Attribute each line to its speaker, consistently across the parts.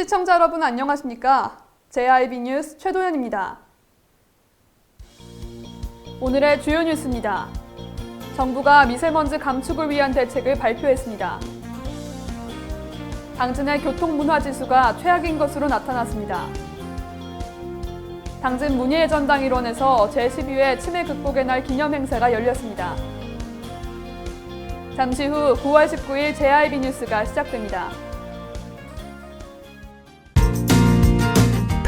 Speaker 1: 시청자 여러분 안녕하십니까? JIB 뉴스 최도연입니다. 오늘의 주요 뉴스입니다. 정부가 미세먼지 감축을 위한 대책을 발표했습니다. 당진의 교통문화지수가 최악인 것으로 나타났습니다. 당진 문예의 전당 일원에서 제12회 치매 극복의 날 기념행사가 열렸습니다. 잠시 후 9월 19일 JIB 뉴스가 시작됩니다.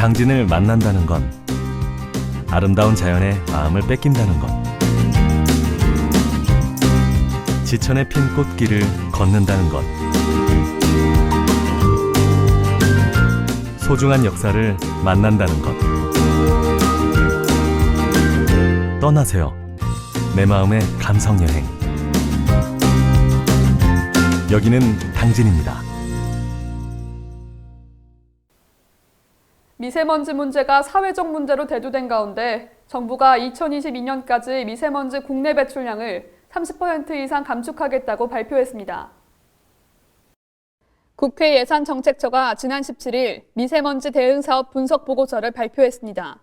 Speaker 2: 당진을 만난다는 건 아름다운 자연에 마음을 뺏긴다는 것, 지천에 핀 꽃길을 걷는다는 것, 소중한 역사를 만난다는 것. 떠나세요. 내 마음의 감성여행. 여기는 당진입니다.
Speaker 1: 미세먼지 문제가 사회적 문제로 대두된 가운데 정부가 2022년까지 미세먼지 국내 배출량을 30% 이상 감축하겠다고 발표했습니다. 국회 예산정책처가 지난 17일 미세먼지 대응사업 분석 보고서를 발표했습니다.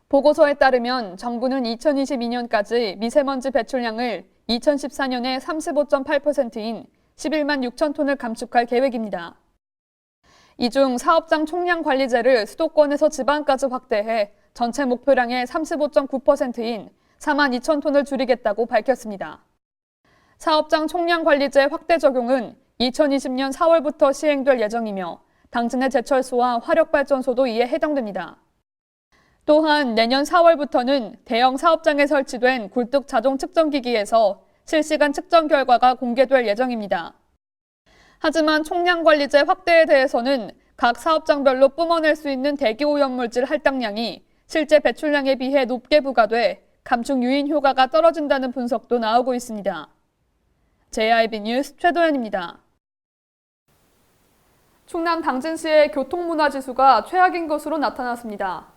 Speaker 1: 보고서에 따르면 정부는 2022년까지 미세먼지 배출량을 2014년의 35.8%인 11만 6천 톤을 감축할 계획입니다. 이 중 사업장 총량 관리제를 수도권에서 지방까지 확대해 전체 목표량의 35.9%인 4만 2천 톤을 줄이겠다고 밝혔습니다. 사업장 총량 관리제 확대 적용은 2020년 4월부터 시행될 예정이며 당진의 제철소와 화력발전소도 이에 해당됩니다. 또한 내년 4월부터는 대형 사업장에 설치된 굴뚝 자동 측정기기에서 실시간 측정 결과가 공개될 예정입니다. 하지만 총량관리제 확대에 대해서는 각 사업장별로 뿜어낼 수 있는 대기오염물질 할당량이 실제 배출량에 비해 높게 부과돼 감축 유인 효과가 떨어진다는 분석도 나오고 있습니다. JIB 뉴스 최도연입니다. 충남 당진시의 교통문화지수가 최악인 것으로 나타났습니다.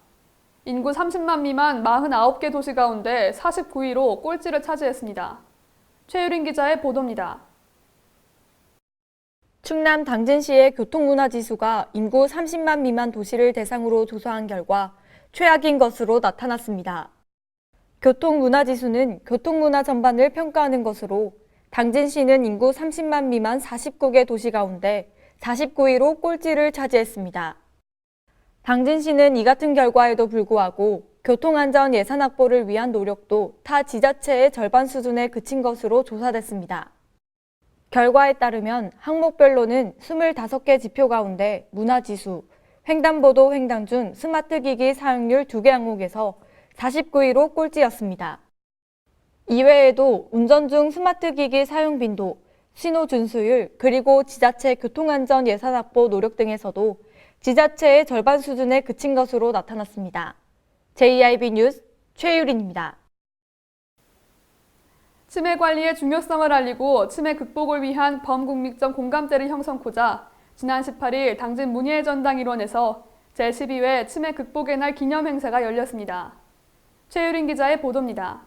Speaker 1: 인구 30만 미만 49개 도시 가운데 49위로 꼴찌를 차지했습니다. 최유린 기자의 보도입니다.
Speaker 3: 충남 당진시의 교통문화지수가 인구 30만 미만 도시를 대상으로 조사한 결과 최악인 것으로 나타났습니다. 교통문화지수는 교통문화 전반을 평가하는 것으로 당진시는 인구 30만 미만 49개 도시 가운데 49위로 꼴찌를 차지했습니다. 당진시는 이 같은 결과에도 불구하고 교통안전 예산 확보를 위한 노력도 타 지자체의 절반 수준에 그친 것으로 조사됐습니다. 결과에 따르면 항목별로는 25개 지표 가운데 문화지수, 횡단보도 횡단중 스마트기기 사용률 2개 항목에서 49위로 꼴찌였습니다. 이외에도 운전 중 스마트기기 사용 빈도, 신호 준수율, 그리고 지자체 교통안전 예산 확보 노력 등에서도 지자체의 절반 수준에 그친 것으로 나타났습니다. JIB 뉴스 최유린입니다.
Speaker 1: 치매 관리의 중요성을 알리고 치매 극복을 위한 범국민적 공감대를 형성코자 지난 18일 당진 문예의 전당 일원에서 제12회 치매 극복의 날 기념행사가 열렸습니다. 최유린 기자의 보도입니다.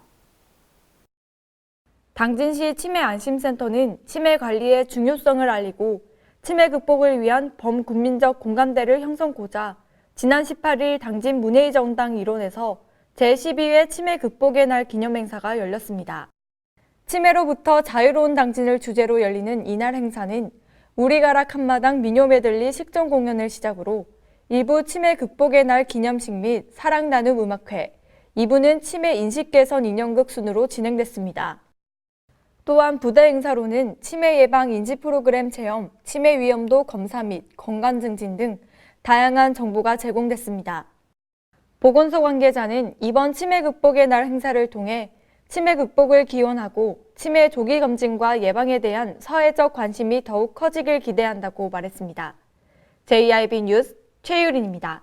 Speaker 3: 당진시 치매안심센터는 치매 관리의 중요성을 알리고 치매 극복을 위한 범국민적 공감대를 형성코자 지난 18일 당진 문예의 전당 일원에서 제12회 치매 극복의 날 기념행사가 열렸습니다. 치매로부터 자유로운 당진을 주제로 열리는 이날 행사는 우리가락 한마당 민요 메들리 식전 공연을 시작으로 1부 치매 극복의 날 기념식 및 사랑 나눔 음악회, 2부는 치매 인식 개선 인형극 순으로 진행됐습니다. 또한 부대 행사로는 치매 예방 인지 프로그램 체험, 치매 위험도 검사 및 건강 증진 등 다양한 정보가 제공됐습니다. 보건소 관계자는 이번 치매 극복의 날 행사를 통해 치매 극복을 기원하고 치매 조기 검진과 예방에 대한 사회적 관심이 더욱 커지길 기대한다고 말했습니다. JIB 뉴스 최유린입니다.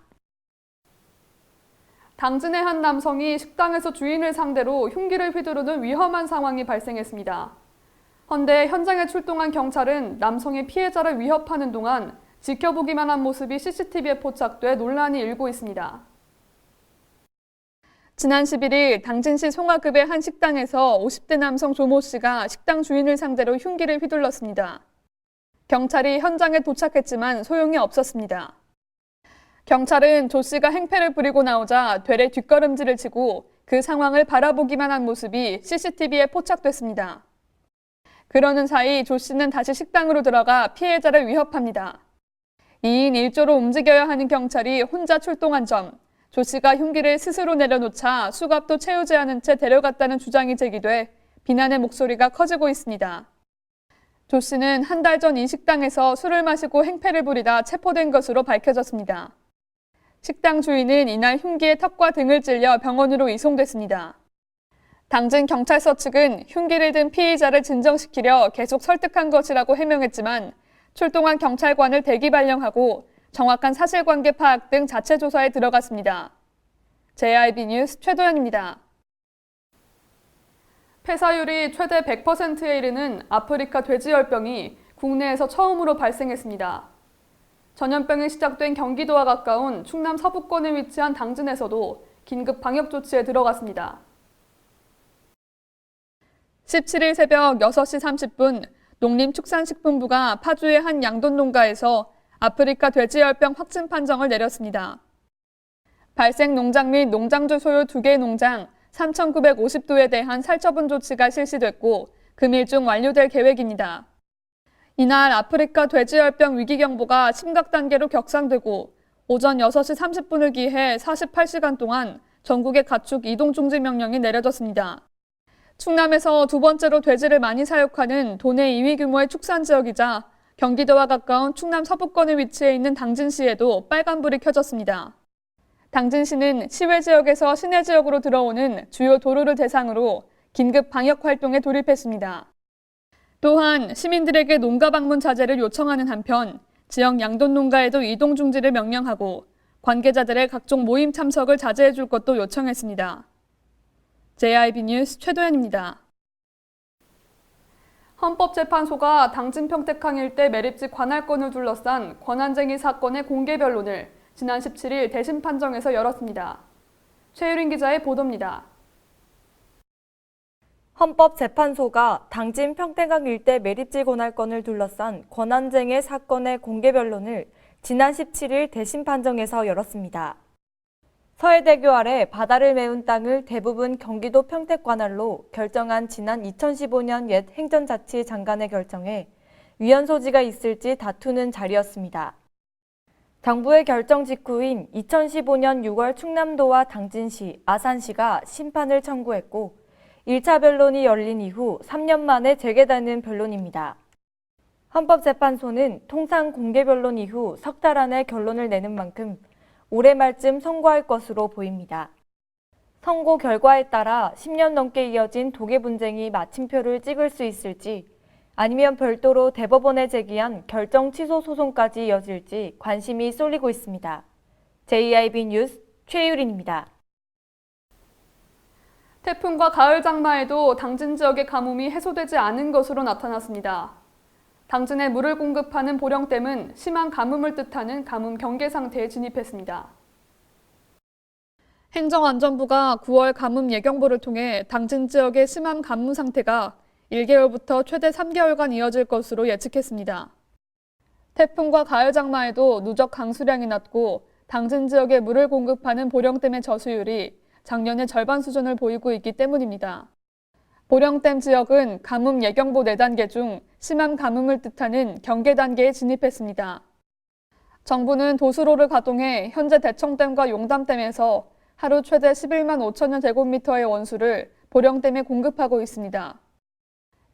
Speaker 1: 당진의 한 남성이 식당에서 주인을 상대로 흉기를 휘두르는 위험한 상황이 발생했습니다. 헌데 현장에 출동한 경찰은 남성이 피해자를 위협하는 동안 지켜보기만 한 모습이 CCTV에 포착돼 논란이 일고 있습니다. 지난 11일 당진시 송화급의 한 식당에서 50대 남성 조모 씨가 식당 주인을 상대로 흉기를 휘둘렀습니다. 경찰이 현장에 도착했지만 소용이 없었습니다. 경찰은 조 씨가 행패를 부리고 나오자 되레 뒷걸음질을 치고 그 상황을 바라보기만 한 모습이 CCTV에 포착됐습니다. 그러는 사이 조 씨는 다시 식당으로 들어가 피해자를 위협합니다. 2인 1조로 움직여야 하는 경찰이 혼자 출동한 점, 조 씨가 흉기를 스스로 내려놓자 수갑도 채우지 않은 채 데려갔다는 주장이 제기돼 비난의 목소리가 커지고 있습니다. 조 씨는 한 달 전 이 식당에서 술을 마시고 행패를 부리다 체포된 것으로 밝혀졌습니다. 식당 주인은 이날 흉기에 턱과 등을 찔려 병원으로 이송됐습니다. 당진 경찰서 측은 흉기를 든 피의자를 진정시키려 계속 설득한 것이라고 해명했지만 출동한 경찰관을 대기 발령하고 정확한 사실관계 파악 등 자체 조사에 들어갔습니다. JIB 뉴스 최도연입니다. 폐사율이 최대 100%에 이르는 아프리카 돼지열병이 국내에서 처음으로 발생했습니다. 전염병이 시작된 경기도와 가까운 충남 서부권에 위치한 당진에서도 긴급 방역 조치에 들어갔습니다. 17일 새벽 6시 30분 농림축산식품부가 파주의 한 양돈 농가에서 아프리카 돼지열병 확진 판정을 내렸습니다. 발생 농장 및 농장주 소유 2개 농장 3,950도에 대한 살처분 조치가 실시됐고 금일 중 완료될 계획입니다. 이날 아프리카 돼지열병 위기경보가 심각 단계로 격상되고 오전 6시 30분을 기해 48시간 동안 전국에 가축 이동 중지 명령이 내려졌습니다. 충남에서 두 번째로 돼지를 많이 사육하는 도내 2위 규모의 축산 지역이자 경기도와 가까운 충남 서부권에 위치해 있는 당진시에도 빨간불이 켜졌습니다. 당진시는 시외 지역에서 시내 지역으로 들어오는 주요 도로를 대상으로 긴급 방역 활동에 돌입했습니다. 또한 시민들에게 농가 방문 자제를 요청하는 한편 지역 양돈 농가에도 이동 중지를 명령하고 관계자들의 각종 모임 참석을 자제해 줄 것도 요청했습니다. JIB 뉴스 최도연입니다. 헌법재판소가 당진 평택항 일대 매립지 관할권을 둘러싼 권한쟁의 사건의 공개 변론을 지난 17일 대심 판정에서 열었습니다. 최유린 기자의 보도입니다.
Speaker 3: 헌법재판소가 당진 평택항 일대 매립지 관할권을 둘러싼 권한쟁의 사건의 공개 변론을 지난 17일 대심 판정에서 열었습니다. 서해대교 아래 바다를 메운 땅을 대부분 경기도 평택 관할로 결정한 지난 2015년 옛 행정자치 장관의 결정에 위헌 소지가 있을지 다투는 자리였습니다. 정부의 결정 직후인 2015년 6월 충남도와 당진시, 아산시가 심판을 청구했고 1차 변론이 열린 이후 3년 만에 재개되는 변론입니다. 헌법재판소는 통상 공개 변론 이후 석 달 안에 결론을 내는 만큼 올해 말쯤 선고할 것으로 보입니다. 선고 결과에 따라 10년 넘게 이어진 독일 분쟁이 마침표를 찍을 수 있을지 아니면 별도로 대법원에 제기한 결정 취소 소송까지 이어질지 관심이 쏠리고 있습니다. JIB 뉴스 최유린입니다.
Speaker 1: 태풍과 가을 장마에도 당진 지역의 가뭄이 해소되지 않은 것으로 나타났습니다. 당진에 물을 공급하는 보령댐은 심한 가뭄을 뜻하는 가뭄 경계 상태에 진입했습니다. 행정안전부가 9월 가뭄 예경보를 통해 당진 지역의 심한 가뭄 상태가 1개월부터 최대 3개월간 이어질 것으로 예측했습니다. 태풍과 가을 장마에도 누적 강수량이 낮고 당진 지역에 물을 공급하는 보령댐의 저수율이 작년의 절반 수준을 보이고 있기 때문입니다. 보령댐 지역은 가뭄 예경보 4단계 중 심한 가뭄을 뜻하는 경계 단계에 진입했습니다. 정부는 도수로를 가동해 현재 대청댐과 용담댐에서 하루 최대 11만 5천여 제곱미터의 원수를 보령댐에 공급하고 있습니다.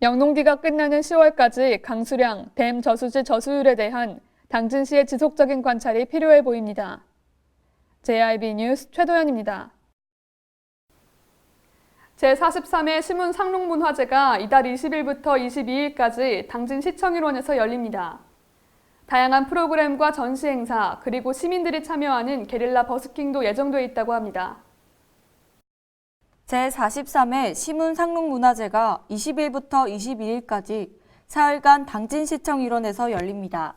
Speaker 1: 영농기가 끝나는 10월까지 강수량, 댐 저수지 저수율에 대한 당진시의 지속적인 관찰이 필요해 보입니다. JIB 뉴스 최도연입니다. 제43회 시문상록문화제가 이달 20일부터 22일까지 당진시청일원에서 열립니다. 다양한 프로그램과 전시 행사, 그리고 시민들이 참여하는 게릴라 버스킹도 예정되어 있다고 합니다.
Speaker 3: 제43회 시문상록문화제가 20일부터 22일까지 사흘간 당진시청 일원에서 열립니다.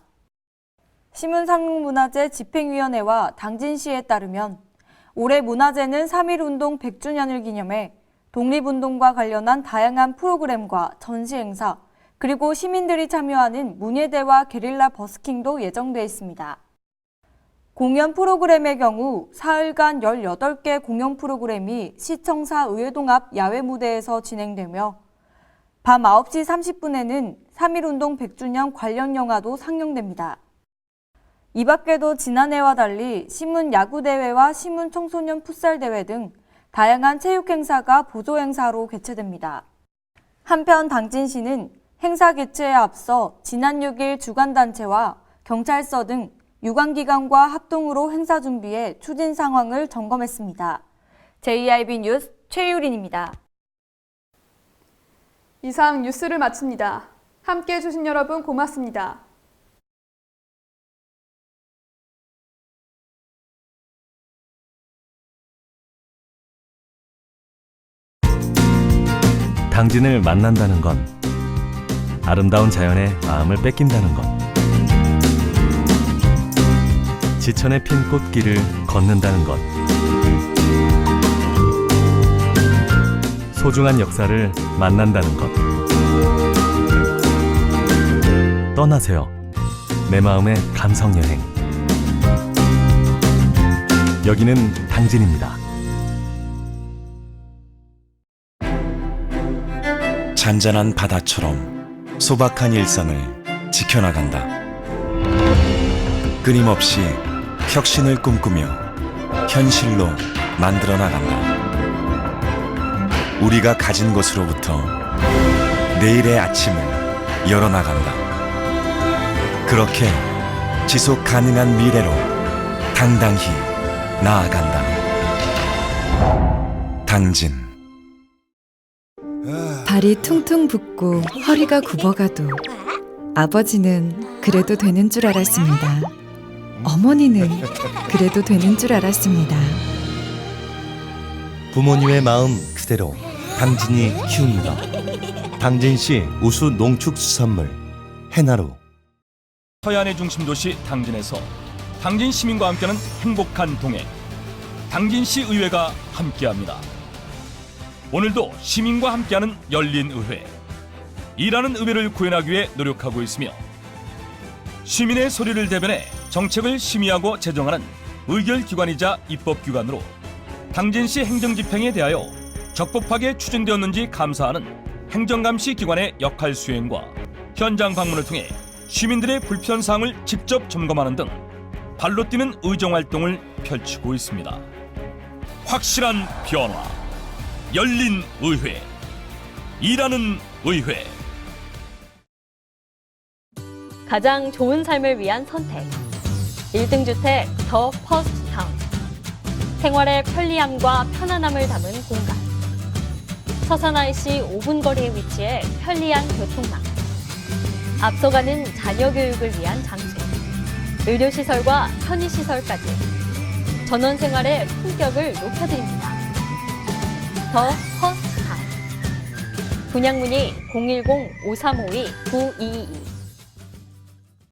Speaker 3: 시문상록문화제 집행위원회와 당진시에 따르면 올해 문화제는 3.1운동 100주년을 기념해 독립운동과 관련한 다양한 프로그램과 전시 행사, 그리고 시민들이 참여하는 문예대와 게릴라 버스킹도 예정돼 있습니다. 공연 프로그램의 경우 사흘간 18개 공연 프로그램이 시청사 의회동 앞 야외 무대에서 진행되며 밤 9시 30분에는 3.1운동 100주년 관련 영화도 상영됩니다. 이 밖에도 지난해와 달리 시문 야구대회와 시문 청소년 풋살대회 등 다양한 체육 행사가 보조 행사로 개최됩니다. 한편 당진시는 행사 개최에 앞서 지난 6일 주관단체와 경찰서 등 유관기관과 합동으로 행사 준비에 추진 상황을 점검했습니다. JIB 뉴스 최유린입니다.
Speaker 1: 이상 뉴스를 마칩니다. 함께해 주신 여러분 고맙습니다.
Speaker 2: 당진을 만난다는 건 아름다운 자연의 마음을 뺏긴다는 것. 지천에 핀 꽃길을 걷는다는 것. 소중한 역사를 만난다는 것. 떠나세요. 내 마음의 감성여행. 여기는 당진입니다.
Speaker 4: 잔잔한 바다처럼 소박한 일상을 지켜나간다. 끊임없이 혁신을 꿈꾸며 현실로 만들어 나간다. 우리가 가진 것으로부터 내일의 아침을 열어나간다. 그렇게 지속 가능한 미래로 당당히 나아간다. 당진.
Speaker 5: 발이 퉁퉁 붓고 허리가 굽어가도 아버지는 그래도 되는 줄 알았습니다. 어머니는 그래도 되는 줄 알았습니다.
Speaker 6: 부모님의 마음 그대로 당진이 키웁니다. 당진시 우수 농축수산물 해나루.
Speaker 7: 서해안의 중심도시 당진에서 당진 시민과 함께하는 행복한 동행, 당진시 의회가 함께합니다. 오늘도 시민과 함께하는 열린 의회, 일하는 의회를 구현하기 위해 노력하고 있으며 시민의 소리를 대변해 정책을 심의하고 제정하는 의결기관이자 입법기관으로 당진시 행정집행에 대하여 적법하게 추진되었는지 감사하는 행정감시 기관의 역할 수행과 현장 방문을 통해 시민들의 불편사항을 직접 점검하는 등 발로 뛰는 의정활동을 펼치고 있습니다. 확실한 변화, 열린 의회, 일하는 의회.
Speaker 8: 가장 좋은 삶을 위한 선택. 1등 주택 더 퍼스트 타운. 생활의 편리함과 편안함을 담은 공간. 서산 IC 5분 거리에 위치해 편리한 교통망. 앞서가는 자녀 교육을 위한 장소. 의료시설과 편의시설까지. 전원 생활의 품격을 높여드립니다. 더 퍼스트 타운. 분양 문의 010-5352-9222